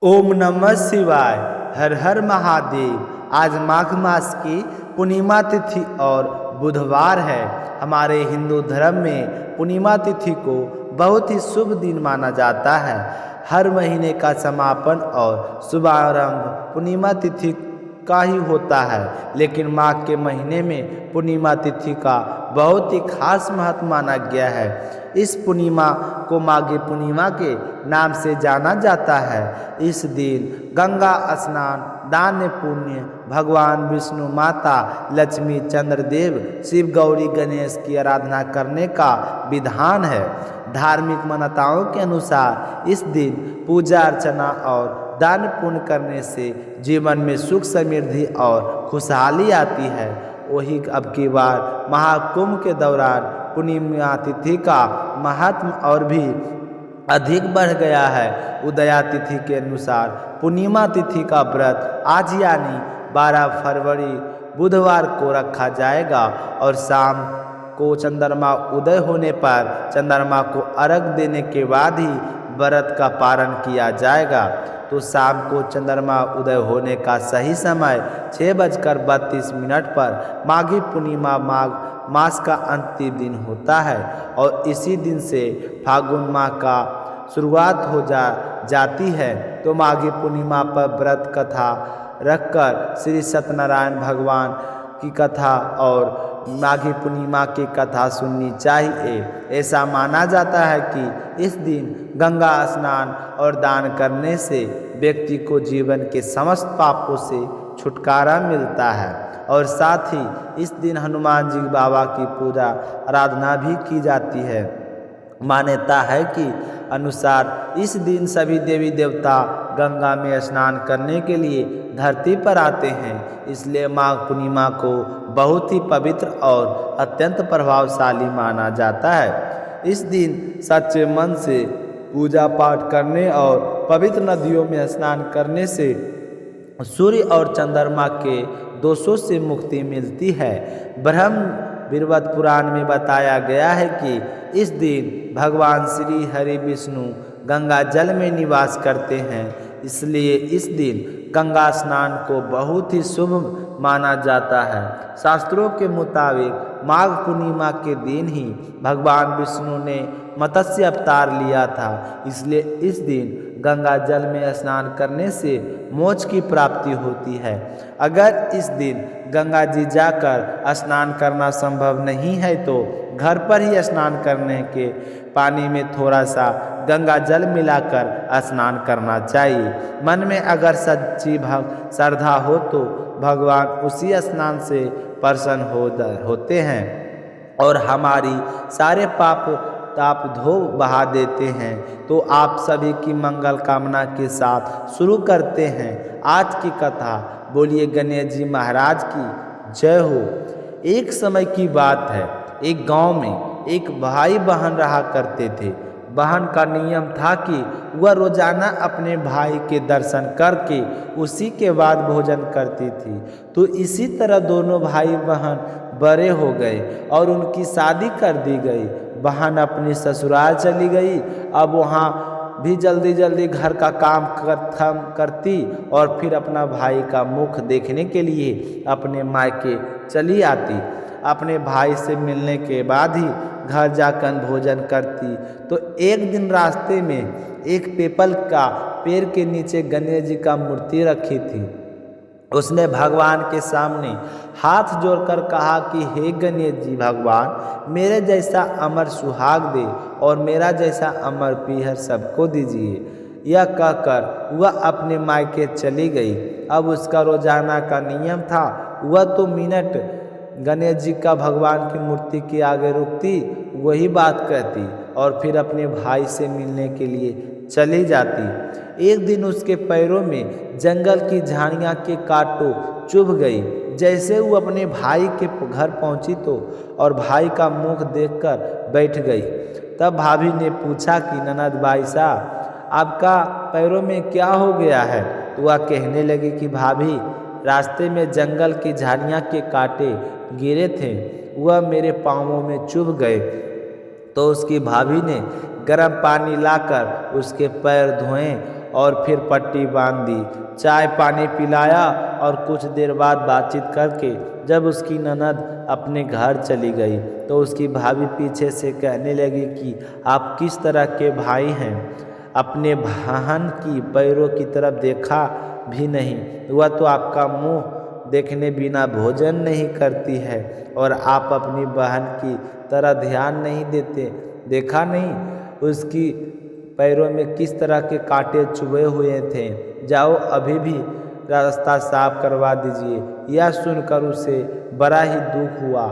ओम नमः शिवाय। हर हर महादेव। आज माघ मास की पूर्णिमा तिथि और बुधवार है। हमारे हिंदू धर्म में पूर्णिमा तिथि को बहुत ही शुभ दिन माना जाता है। हर महीने का समापन और शुभारंभ पूर्णिमा तिथि का ही होता है, लेकिन माघ के महीने में पूर्णिमा तिथि का बहुत ही खास महत्व माना गया है। इस पूर्णिमा को माघी पूर्णिमा के नाम से जाना जाता है। इस दिन गंगा स्नान, दान पुण्य, भगवान विष्णु, माता लक्ष्मी, चंद्रदेव, शिव, गौरी, गणेश की आराधना करने का विधान है। धार्मिक मान्यताओं के अनुसार इस दिन पूजा अर्चना और दान पुण्य करने से जीवन में सुख समृद्धि और खुशहाली आती है। वही अब की बार महाकुंभ के दौरान पूर्णिमा तिथि का महत्व और भी अधिक बढ़ गया है। उदया तिथि के अनुसार पूर्णिमा तिथि का व्रत आज यानी 12 फरवरी बुधवार को रखा जाएगा और शाम को चंद्रमा उदय होने पर चंद्रमा को अर्घ देने के बाद ही व्रत का पारण किया जाएगा। तो शाम को चंद्रमा उदय होने का सही समय 6:32 पर माघी पूर्णिमा माघ मास का अंतिम दिन होता है और इसी दिन से फागुन माह का शुरुआत हो जाती है। तो माघी पूर्णिमा पर व्रत कथा रखकर श्री सत्यनारायण भगवान की कथा और माघी पूर्णिमा की कथा सुननी चाहिए। ऐसा माना जाता है कि इस दिन गंगा स्नान और दान करने से व्यक्ति को जीवन के समस्त पापों से छुटकारा मिलता है और साथ ही इस दिन हनुमान जी बाबा की पूजा आराधना भी की जाती है। मान्यता है कि अनुसार इस दिन सभी देवी देवता गंगा में स्नान करने के लिए धरती पर आते हैं, इसलिए माघ पूर्णिमा को बहुत ही पवित्र और अत्यंत प्रभावशाली माना जाता है। इस दिन सच्चे मन से पूजा पाठ करने और पवित्र नदियों में स्नान करने से सूर्य और चंद्रमा के दोषों से मुक्ति मिलती है। ब्रह्म विवर्त पुराण में बताया गया है कि इस दिन भगवान श्री हरि विष्णु गंगा जल में निवास करते हैं, इसलिए इस दिन गंगा स्नान को बहुत ही शुभ माना जाता है। शास्त्रों के मुताबिक माघ पूर्णिमा के दिन ही भगवान विष्णु ने मत्स्य अवतार लिया था, इसलिए इस दिन गंगा जल में स्नान करने से मोक्ष की प्राप्ति होती है। अगर इस दिन गंगा जी जाकर स्नान करना संभव नहीं है तो घर पर ही स्नान करने के पानी में थोड़ा सा गंगा जल मिलाकर स्नान करना चाहिए। मन में अगर सच्ची श्रद्धा हो तो भगवान उसी स्नान से प्रसन्न होते हैं और हमारी सारे पाप ताप धो बहा देते हैं। तो आप सभी की मंगल कामना के साथ शुरू करते हैं आज की कथा। बोलिए गणेश जी महाराज की जय हो। एक समय की बात है, एक गांव में एक भाई बहन रहा करते थे। बहन का नियम था कि वह रोजाना अपने भाई के दर्शन करके उसी के बाद भोजन करती थी। तो इसी तरह दोनों भाई बहन बड़े हो गए और उनकी शादी कर दी गई। बहन अपनी ससुराल चली गई। अब वहाँ भी जल्दी जल्दी घर का काम खत्म करती और फिर अपना भाई का मुख देखने के लिए अपने मायके चली आती। अपने भाई से मिलने के बाद ही घर जाकर भोजन करती। तो एक दिन रास्ते में एक पीपल का पेड़ के नीचे गणेश जी का मूर्ति रखी थी। उसने भगवान के सामने हाथ जोड़कर कहा कि हे गणेश जी भगवान, मेरे जैसा अमर सुहाग दे और मेरा जैसा अमर पीहर सबको दीजिए। यह कहकर वह अपने मायके चली गई। अब उसका रोजाना का नियम था, वह तो मिनट गणेश जी का भगवान की मूर्ति के आगे रुकती, वही बात कहती और फिर अपने भाई से मिलने के लिए चली जाती। एक दिन उसके पैरों में जंगल की झाड़ियाँ के कांटों चुभ गई। जैसे वो अपने भाई के घर पहुंची तो और भाई का मुख देखकर बैठ गई। तब भाभी ने पूछा कि ननद भाई साहब, आपका पैरों में क्या हो गया है? तो वह कहने लगी कि भाभी, रास्ते में जंगल की झाड़ियाँ के कांटे गिरे थे, वह मेरे पाँवों में चुभ गए। तो उसकी भाभी ने गर्म पानी लाकर उसके पैर धोए और फिर पट्टी बांध दी, चाय पानी पिलाया और कुछ देर बाद बातचीत करके जब उसकी ननद अपने घर चली गई तो उसकी भाभी पीछे से कहने लगी कि आप किस तरह के भाई हैं, अपने बहन की पैरों की तरफ देखा भी नहीं, वह तो आपका मुंह देखने बिना भोजन नहीं करती है और आप अपनी बहन की तरह ध्यान नहीं देते, देखा नहीं उसकी पैरों में किस तरह के कांटे चुभे हुए थे, जाओ अभी भी रास्ता साफ करवा दीजिए। यह सुनकर उसे बड़ा ही दुख हुआ,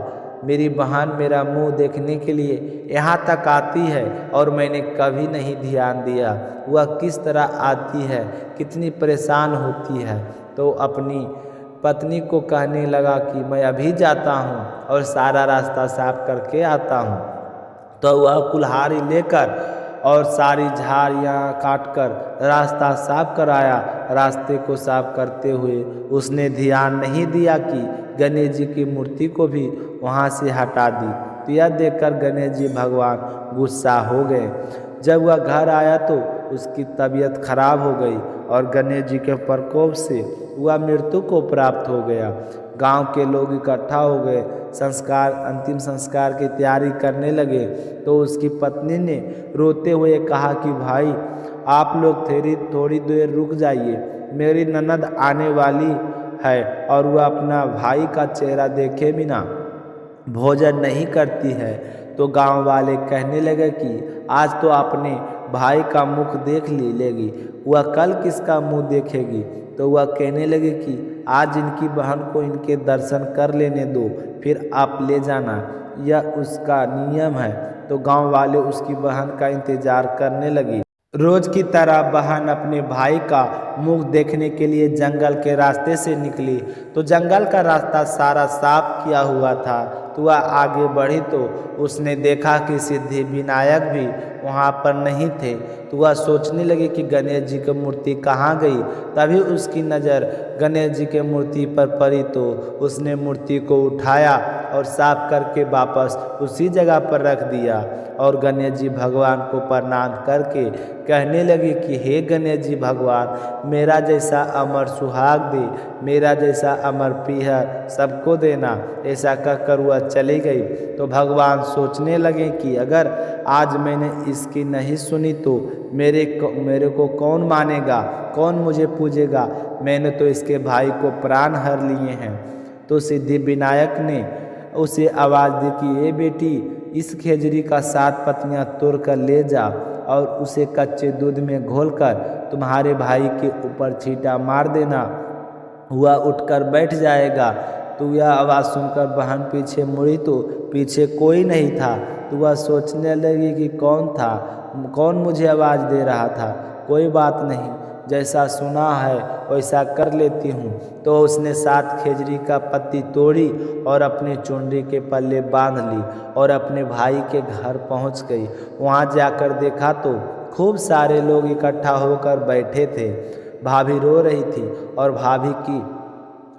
मेरी बहन मेरा मुंह देखने के लिए यहाँ तक आती है और मैंने कभी नहीं ध्यान दिया, वह किस तरह आती है, कितनी परेशान होती है। तो अपनी पत्नी को कहने लगा कि मैं अभी जाता हूँ और सारा रास्ता साफ करके आता हूँ। तो वह कुल्हाड़ी लेकर और सारी झाड़ियाँ काटकर रास्ता साफ कराया। रास्ते को साफ करते हुए उसने ध्यान नहीं दिया कि गणेश जी की मूर्ति को भी वहाँ से हटा दी। तो यह देखकर गणेश जी भगवान गुस्सा हो गए। जब वह घर आया तो उसकी तबीयत खराब हो गई और गणेश जी के प्रकोप से वह मृत्यु को प्राप्त हो गया। गांव के लोग इकट्ठा हो गए, अंतिम संस्कार की तैयारी करने लगे। तो उसकी पत्नी ने रोते हुए कहा कि भाई आप लोग थोड़ी देर रुक जाइए, मेरी ननद आने वाली है और वह अपना भाई का चेहरा देखे बिना भोजन नहीं करती है। तो गांव वाले कहने लगे कि आज तो अपने भाई का मुख देख लेगी, वह कल किसका मुंह देखेगी। तो वह कहने लगे कि आज इनकी बहन को इनके दर्शन कर लेने दो, फिर आप ले जाना, यह उसका नियम है। तो गांव वाले उसकी बहन का इंतजार करने लगी। रोज की तरह बहन अपने भाई का मुख देखने के लिए जंगल के रास्ते से निकली। तो जंगल का रास्ता सारा साफ किया हुआ था। तो वह आगे बढ़ी तो उसने देखा कि सिद्धि विनायक भी वहाँ पर नहीं थे। तो वह सोचने लगी कि गणेश जी की मूर्ति कहाँ गई। तभी उसकी नज़र गणेश जी की मूर्ति पर पड़ी तो उसने मूर्ति को उठाया और साफ करके वापस उसी जगह पर रख दिया और गणेश जी भगवान को प्रणाम करके कहने लगी कि हे गणेश जी भगवान, मेरा जैसा अमर सुहाग दे, मेरा जैसा अमर पीहर सबको देना। ऐसा कहकर वह चली गई। तो भगवान सोचने लगे कि अगर आज मैंने इसकी नहीं सुनी तो मेरे को कौन मानेगा, कौन मुझे पूजेगा, मैंने तो इसके भाई को प्राण हर लिए हैं। तो सिद्धि विनायक ने उसे आवाज़ दी कि ये बेटी, इस खेजड़ी का 7 पत्तियां तोड़ कर ले जा और उसे कच्चे दूध में घोलकर तुम्हारे भाई के ऊपर छींटा मार देना, वह उठकर बैठ जाएगा। तो यह आवाज़ सुनकर बहन पीछे मुड़ी तो पीछे कोई नहीं था। तो वह सोचने लगी कि कौन था, कौन मुझे आवाज़ दे रहा था। कोई बात नहीं, जैसा सुना है वैसा कर लेती हूँ। तो उसने 7 खेजड़ी का पत्ती तोड़ी और अपनी चुनरी के पल्ले बांध ली और अपने भाई के घर पहुँच गई। वहाँ जाकर देखा तो खूब सारे लोग इकट्ठा होकर बैठे थे। भाभी रो रही थी और भाभी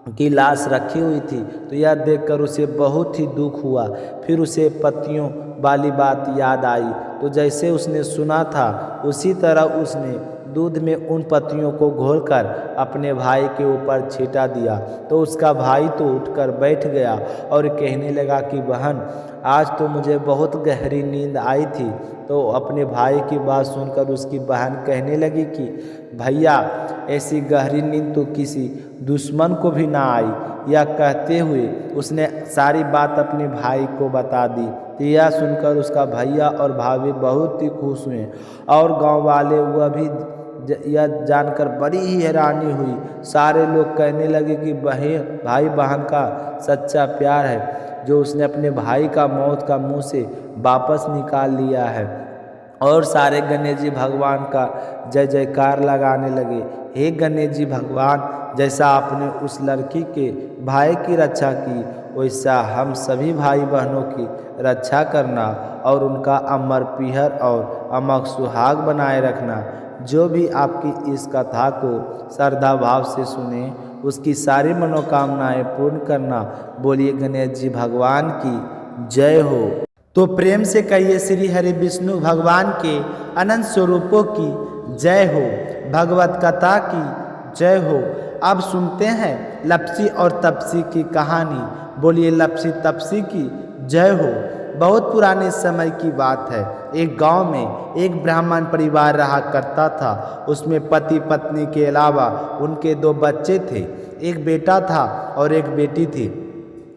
की लाश रखी हुई थी। तो यह देखकर उसे बहुत ही दुख हुआ। फिर उसे पत्तियों वाली बात याद आई। तो जैसे उसने सुना था उसी तरह उसने दूध में उन पत्तियों को घोलकर अपने भाई के ऊपर छींटा दिया। तो उसका भाई तो उठकर बैठ गया और कहने लगा कि बहन, आज तो मुझे बहुत गहरी नींद आई थी। तो अपने भाई की बात सुनकर उसकी बहन कहने लगी कि भैया, ऐसी गहरी नींद तो किसी दुश्मन को भी ना आई। यह कहते हुए उसने सारी बात अपने भाई को बता दी। तो यह सुनकर उसका भैया और भाभी बहुत ही खुश हुए और गांव वाले वह भी यह जानकर बड़ी ही हैरानी हुई। सारे लोग कहने लगे कि भाई बहन का सच्चा प्यार है जो उसने अपने भाई का मौत का मुंह से वापस निकाल लिया है। और सारे गणेश जी भगवान का जय जयकार लगाने लगे। हे गणेश जी भगवान, जैसा आपने उस लड़की के भाई की रक्षा की वैसा हम सभी भाई बहनों की रक्षा करना और उनका अमर पीहर और अमर सुहाग बनाए रखना। जो भी आपकी इस कथा को श्रद्धा भाव से सुने उसकी सारी मनोकामनाएं पूर्ण करना। बोलिए गणेश जी भगवान की जय हो। तो प्रेम से कहिए श्री हरि विष्णु भगवान के अनंत स्वरूपों की जय हो। भगवत कथा की जय हो। अब सुनते हैं लप्सी और तपसी की कहानी। बोलिए लप्सी तपसी की जय हो। बहुत पुराने समय की बात है। एक गांव में एक ब्राह्मण परिवार रहा करता था। उसमें पति पत्नी के अलावा उनके 2 बच्चे थे। एक बेटा था और एक बेटी थी।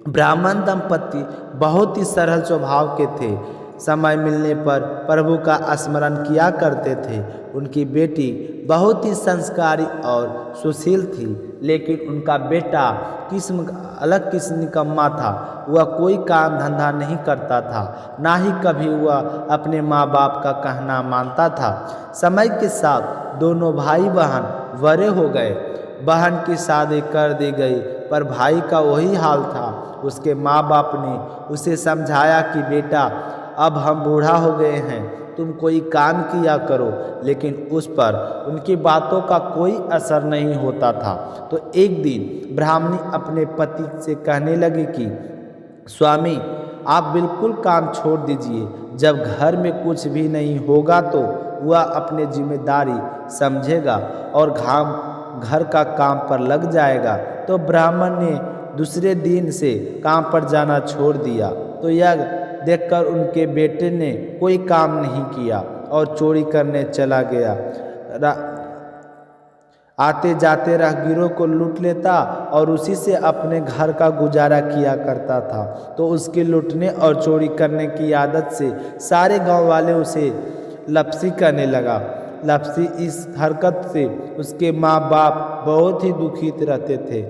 ब्राह्मण दंपति बहुत ही सरल स्वभाव के थे। समय मिलने पर प्रभु का स्मरण किया करते थे। उनकी बेटी बहुत ही संस्कारी और सुशील थी, लेकिन उनका बेटा अलग किस्म निकम्मा था। वह कोई काम धंधा नहीं करता था, ना ही कभी वह अपने माँ बाप का कहना मानता था। समय के साथ दोनों भाई बहन बड़े हो गए। बहन की शादी कर दी गई, पर भाई का वही हाल था। उसके माँ बाप ने उसे समझाया कि बेटा, अब हम बूढ़ा हो गए हैं, तुम कोई काम किया करो, लेकिन उस पर उनकी बातों का कोई असर नहीं होता था। तो एक दिन ब्राह्मणी अपने पति से कहने लगी कि स्वामी, आप बिल्कुल काम छोड़ दीजिए। जब घर में कुछ भी नहीं होगा तो वह अपनी जिम्मेदारी समझेगा और घर का काम पर लग जाएगा। तो ब्राह्मण ने दूसरे दिन से काम पर जाना छोड़ दिया। तो यह देखकर उनके बेटे ने कोई काम नहीं किया और चोरी करने चला गया। आते जाते राहगीरों को लूट लेता और उसी से अपने घर का गुजारा किया करता था। तो उसके लूटने और चोरी करने की आदत से सारे गांव वाले उसे लप्सी कहने लगा। लप्सी इस हरकत से उसके माँ बाप बहुत ही दुखित रहते थे,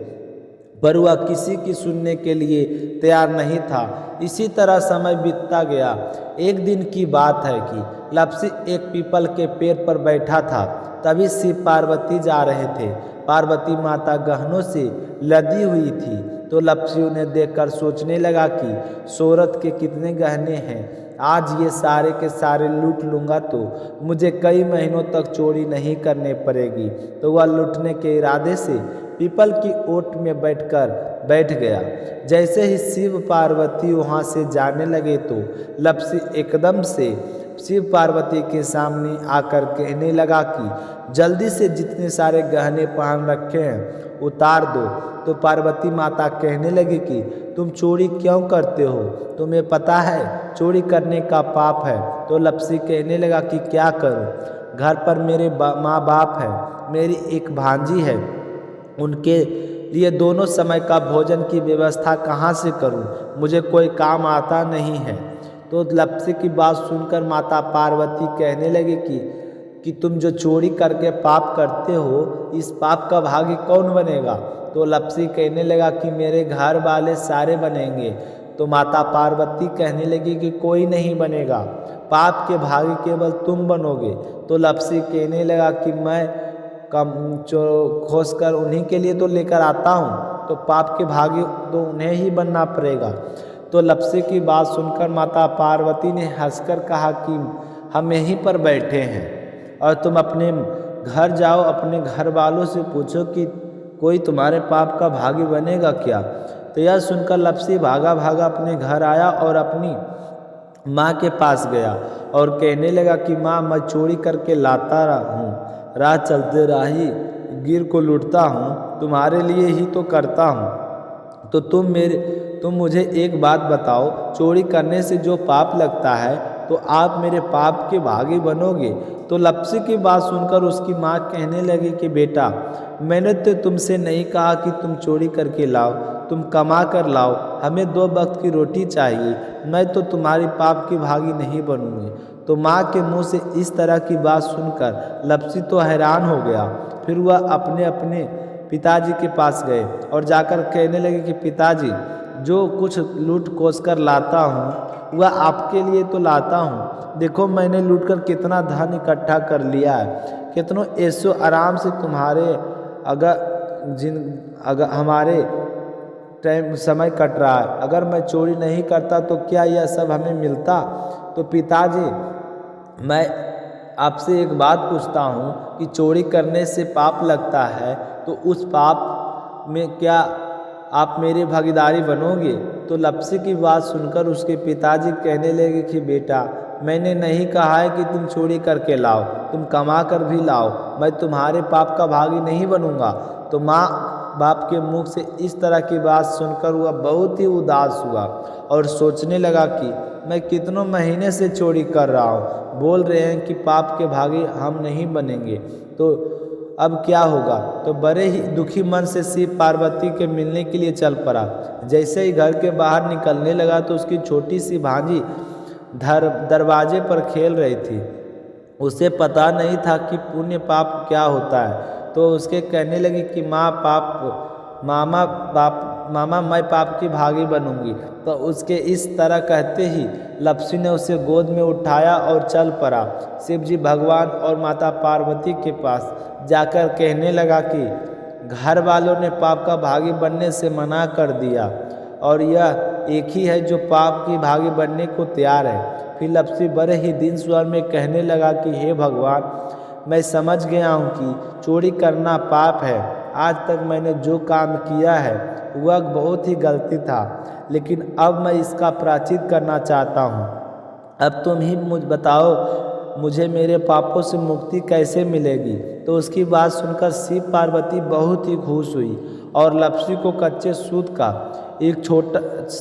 पर वह किसी की सुनने के लिए तैयार नहीं था। इसी तरह समय बीतता गया। एक दिन की बात है कि लप्सी एक पीपल के पेड़ पर बैठा था। तभी शिव पार्वती जा रहे थे। पार्वती माता गहनों से लदी हुई थी। तो लप्सी उन्हें देखकर सोचने लगा कि शोहरत के कितने गहने हैं, आज ये सारे के सारे लूट लूँगा तो मुझे कई महीनों तक चोरी नहीं करने पड़ेगी। तो वह लूटने के इरादे से पीपल की ओट में बैठ गया। जैसे ही शिव पार्वती वहाँ से जाने लगे तो लप्सी एकदम से शिव पार्वती के सामने आकर कहने लगा कि जल्दी से जितने सारे गहने पहन रखे हैं उतार दो। तो पार्वती माता कहने लगी कि तुम चोरी क्यों करते हो, तुम्हें पता है चोरी करने का पाप है। तो लप्सी कहने लगा कि क्या करूं, घर पर मेरे माँ बाप है, मेरी एक भांजी है, उनके लिए दोनों समय का भोजन की व्यवस्था कहाँ से करूं, मुझे कोई काम आता नहीं है। तो लप्सी की बात सुनकर माता पार्वती कहने लगी कि तुम जो चोरी करके पाप करते हो, इस पाप का भागी कौन बनेगा। तो लप्सी कहने लगा कि मेरे घर वाले सारे बनेंगे। तो माता पार्वती कहने लगी कि कोई नहीं बनेगा, पाप के भागी केवल तुम बनोगे। तो लप्सी कहने लगा कि मैं खोज कर उन्हीं के लिए तो लेकर आता हूँ, तो पाप के भागी तो उन्हें ही बनना पड़ेगा। तो लप्सी की बात सुनकर माता पार्वती ने हंसकर कहा कि हम यहीं पर बैठे हैं और तुम अपने घर जाओ, अपने घर वालों से पूछो कि कोई तुम्हारे पाप का भागी बनेगा क्या। तो यह सुनकर लप्सी भागा भागा अपने घर आया और अपनी माँ के पास गया और कहने लगा कि माँ, मैं चोरी करके लाता हूँ, राह चलते राही गिर को लूटता हूँ, तुम्हारे लिए ही तो करता हूँ। तो तुम मुझे एक बात बताओ, चोरी करने से जो पाप लगता है तो आप मेरे पाप के भागी बनोगे। तो लप्सी की बात सुनकर उसकी माँ कहने लगी कि बेटा, मैंने तो तुमसे नहीं कहा कि तुम चोरी करके लाओ, तुम कमा कर लाओ, हमें 2 वक्त की रोटी चाहिए, मैं तो तुम्हारी पाप की भागी नहीं बनूंगी। तो माँ के मुंह से इस तरह की बात सुनकर लप्सी तो हैरान हो गया। फिर वह अपने पिताजी के पास गए और जाकर कहने लगे कि पिताजी, जो कुछ लूट कोस कर लाता हूँ वह आपके लिए तो लाता हूँ। देखो मैंने लूट कर कितना धन इकट्ठा कर लिया है, कितनों ऐसो आराम से तुम्हारे अगर हमारे टाइम समय कट रहा है। अगर मैं चोरी नहीं करता तो क्या यह सब हमें मिलता। तो पिताजी, मैं आपसे एक बात पूछता हूँ कि चोरी करने से पाप लगता है, तो उस पाप में क्या आप मेरे भागीदारी बनोगे। तो लप्सी की बात सुनकर उसके पिताजी कहने लगे कि बेटा, मैंने नहीं कहा है कि तुम चोरी करके लाओ, तुम कमा कर भी लाओ, मैं तुम्हारे पाप का भागी नहीं बनूंगा। तो माँ बाप के मुख से इस तरह की बात सुनकर वह बहुत ही उदास हुआ और सोचने लगा कि मैं कितनों महीने से चोरी कर रहा हूँ, बोल रहे हैं कि पाप के भागी हम नहीं बनेंगे, तो अब क्या होगा। तो बड़े ही दुखी मन से शिव पार्वती के मिलने के लिए चल पड़ा। जैसे ही घर के बाहर निकलने लगा तो उसकी छोटी सी भांजी दरवाजे पर खेल रही थी। उसे पता नहीं था कि पुण्य पाप क्या होता है। तो उसके कहने लगी कि मामा मैं पाप की भागी बनूंगी। तो उसके इस तरह कहते ही लप्सी ने उसे गोद में उठाया और चल पड़ा। शिव जी भगवान और माता पार्वती के पास जाकर कहने लगा कि घर वालों ने पाप का भागी बनने से मना कर दिया और यह एक ही है जो पाप की भागी बनने को तैयार है। फिर लप्सी बड़े ही दीन स्वर में कहने लगा कि हे भगवान, मैं समझ गया हूँ कि चोरी करना पाप है। आज तक मैंने जो काम किया है वह बहुत ही गलती था, लेकिन अब मैं इसका प्रायश्चित करना चाहता हूँ। अब तुम ही बताओ मुझे मेरे पापों से मुक्ति कैसे मिलेगी। तो उसकी बात सुनकर शिव पार्वती बहुत ही खुश हुई और लप्सी को कच्चे सूत का एक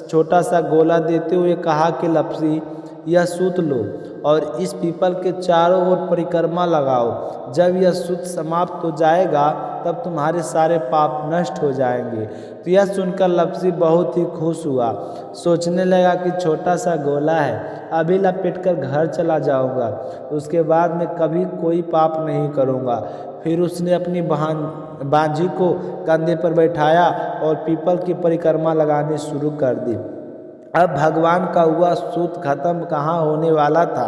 छोटा सा गोला देते हुए कहा कि लप्सी, यह सूत लो और इस पीपल के चारों ओर परिक्रमा लगाओ। जब यह सूत समाप्त हो जाएगा तब तुम्हारे सारे पाप नष्ट हो जाएंगे। तो यह सुनकर लप्सी बहुत ही खुश हुआ, सोचने लगा कि छोटा सा गोला है, अभी लपेट कर घर चला जाऊंगा, उसके बाद मैं कभी कोई पाप नहीं करूंगा। फिर उसने अपनी बांझी को कंधे पर बैठाया और पीपल की परिक्रमा लगानी शुरू कर दी। अब भगवान का हुआ सूत खत्म कहाँ होने वाला था।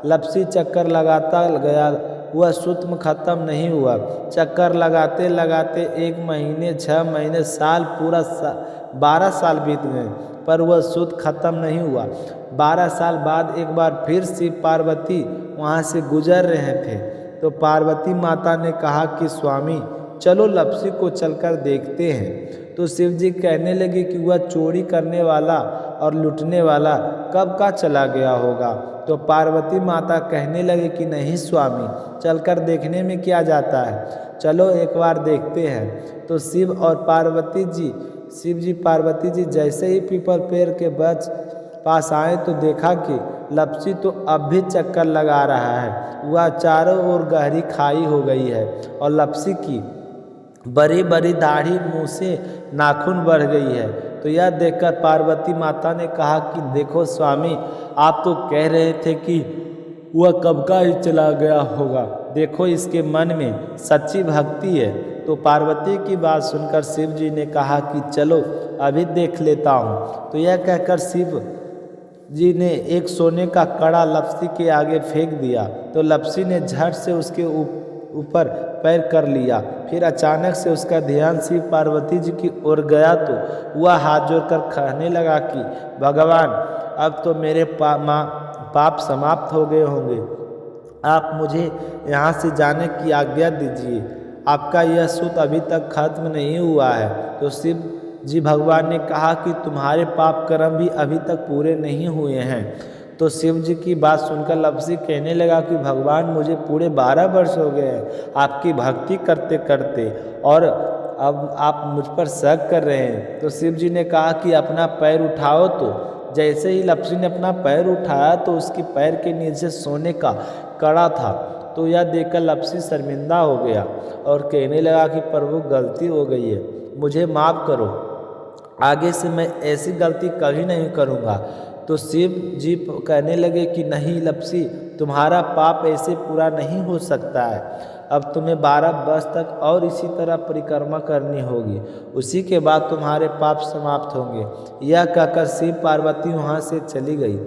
लप्सी चक्कर लगाता गया, वह सूत में खत्म नहीं हुआ। चक्कर लगाते लगाते 1 महीने, 6 महीने, साल, पूरा 12 साल बीत गए, पर वह सूत खत्म नहीं हुआ। 12 साल बाद एक बार फिर शिव पार्वती वहाँ से गुजर रहे थे। तो पार्वती माता ने कहा कि स्वामी चलो लप्सी को चलकर देखते हैं। तो शिव जी कहने लगे कि वह चोरी करने वाला और लूटने वाला कब का चला गया होगा। तो पार्वती माता कहने लगे कि नहीं स्वामी, चलकर देखने में क्या जाता है, चलो एक बार देखते हैं। तो शिव जी पार्वती जी जैसे ही पीपल पेड़ के पास आए तो देखा कि लप्सी तो अब भी चक्कर लगा रहा है। वह चारों ओर गहरी खाई हो गई है और लप्सी की बड़ी बड़ी दाढ़ी, मुँह से नाखून बढ़ गई है। तो यह देखकर पार्वती माता ने कहा कि देखो स्वामी, आप तो कह रहे थे कि वह कब का ही चला गया होगा, देखो इसके मन में सच्ची भक्ति है। तो पार्वती की बात सुनकर शिव जी ने कहा कि चलो अभी देख लेता हूँ। तो यह कहकर शिव जी ने एक सोने का कड़ा लप्सी के आगे फेंक दिया। तो लप्सी ने झट से उसके ऊपर पैर कर लिया। फिर अचानक से उसका ध्यान शिव पार्वती जी की ओर गया तो वह हाथ जोड़कर कहने लगा कि भगवान, अब तो मेरे पाप समाप्त हो गए होंगे, आप मुझे यहाँ से जाने की आज्ञा दीजिए, आपका यह सूत अभी तक खत्म नहीं हुआ है। तो शिव जी भगवान ने कहा कि तुम्हारे पाप कर्म भी अभी तक पूरे नहीं हुए हैं। तो शिव जी की बात सुनकर लप्सी कहने लगा कि भगवान, मुझे पूरे 12 वर्ष हो गए हैं आपकी भक्ति करते करते, और अब आप मुझ पर शक कर रहे हैं। तो शिव जी ने कहा कि अपना पैर उठाओ। तो जैसे ही लप्सी ने अपना पैर उठाया तो उसके पैर के नीचे सोने का कड़ा था। तो यह देखकर लप्सी शर्मिंदा हो गया और कहने लगा कि प्रभु, गलती हो गई है, मुझे माफ़ करो, आगे से मैं ऐसी गलती कभी नहीं करूँगा। तो शिव जी कहने लगे कि नहीं लप्सी, तुम्हारा पाप ऐसे पूरा नहीं हो सकता है, अब तुम्हें 12 वर्ष तक और इसी तरह परिक्रमा करनी होगी, उसी के बाद तुम्हारे पाप समाप्त होंगे। यह कहकर शिव पार्वती वहाँ से चली गई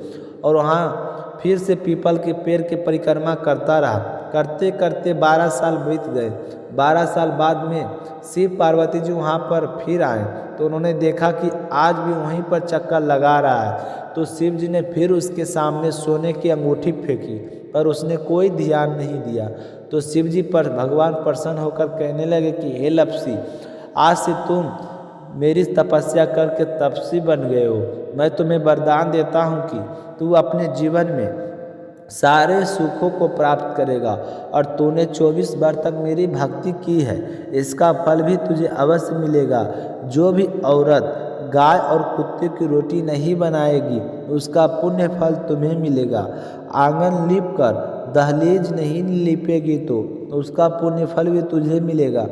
और वहाँ फिर से पीपल के पेड़ की परिक्रमा करता रहा। करते करते 12 साल बीत गए। 12 साल बाद में शिव पार्वती जी वहाँ पर फिर आए तो उन्होंने देखा कि आज भी वहीं पर चक्कर लगा रहा है। तो शिव जी ने फिर उसके सामने सोने की अंगूठी फेंकी, पर उसने कोई ध्यान नहीं दिया। तो शिव जी पर भगवान प्रसन्न होकर कहने लगे कि हे लप्सी, आज से तुम मेरी तपस्या करके तपस्वी बन गए हो। मैं तुम्हें वरदान देता हूँ कि तू अपने जीवन में सारे सुखों को प्राप्त करेगा। और तूने 24 बार तक मेरी भक्ति की है, इसका फल भी तुझे अवश्य मिलेगा। जो भी औरत गाय और कुत्ते की रोटी नहीं बनाएगी, उसका पुण्य फल तुम्हें मिलेगा। आंगन लीप कर दहलीज नहीं लीपेगी तो उसका पुण्य फल भी तुझे मिलेगा।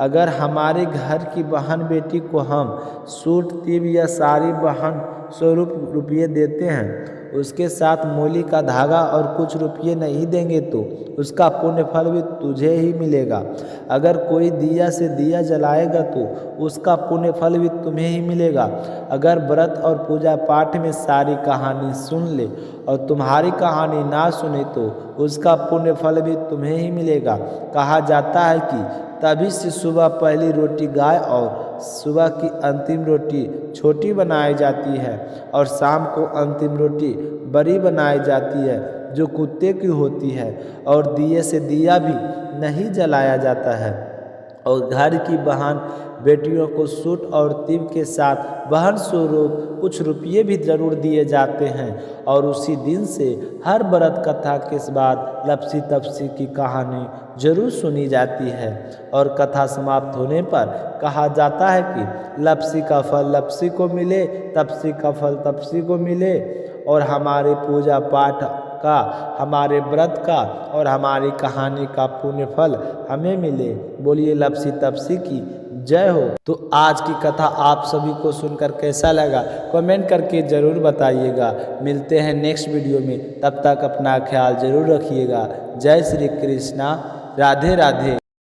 अगर हमारे घर की बहन बेटी को हम सूट तिब या साड़ी बहन स्वरूप रुपये देते हैं, उसके साथ मोली का धागा और कुछ रुपये नहीं देंगे तो उसका पुण्य फल भी तुझे ही मिलेगा। अगर कोई दिया से दिया जलाएगा तो उसका पुण्य फल भी तुम्हें ही मिलेगा। अगर व्रत और पूजा पाठ में सारी कहानी सुन ले और तुम्हारी कहानी ना सुने तो उसका पुण्य फल भी तुम्हें ही मिलेगा। कहा जाता है कि तभी से सुबह पहली रोटी गाय और सुबह की अंतिम रोटी छोटी बनाई जाती है और शाम को अंतिम रोटी बड़ी बनाई जाती है जो कुत्ते की होती है। और दिए से दिया भी नहीं जलाया जाता है। और घर की बहन बेटियों को सूट और तिब के साथ बहन स्वरूप कुछ रुपये भी जरूर दिए जाते हैं। और उसी दिन से हर व्रत कथा के बाद लपसी तपसी की कहानी जरूर सुनी जाती है। और कथा समाप्त होने पर कहा जाता है कि लपसी का फल लपसी को मिले, तपसी का फल तपसी को मिले, और हमारे पूजा पाठ का, हमारे व्रत का और हमारी कहानी का पुण्य फल हमें मिले। बोलिए लपसी तपसी की जय हो। तो आज की कथा आप सभी को सुनकर कैसा लगा कमेंट करके ज़रूर बताइएगा। मिलते हैं नेक्स्ट वीडियो में, तब तक अपना ख्याल ज़रूर रखिएगा। जय श्री कृष्णा, राधे राधे।